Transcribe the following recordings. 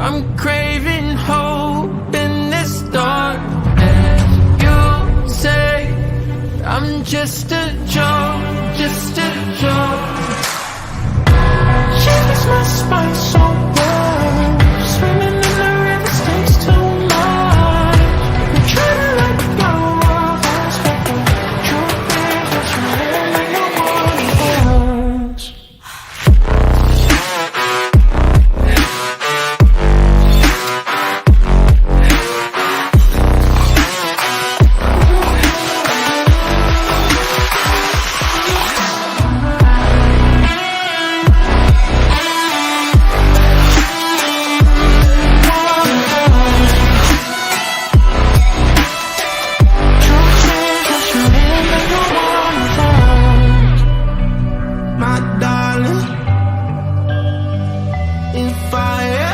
I'm craving hope in this dark. And you say I'm just a joke, just a joke. She makes my spine so bad. Swimming in the river stinks too much. I'm trying to let go of us, but the truth is that you really make no money for us. My darling, in fire.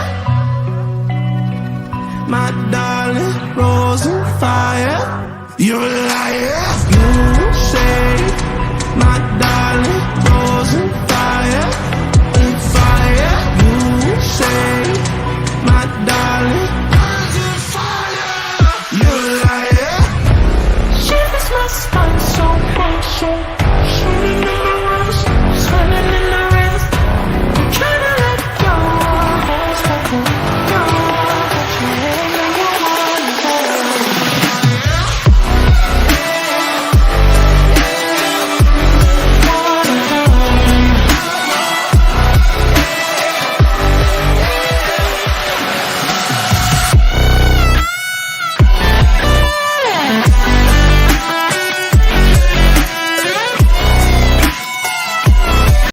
My darling, rose in fire. You're a liar. You say, my darling.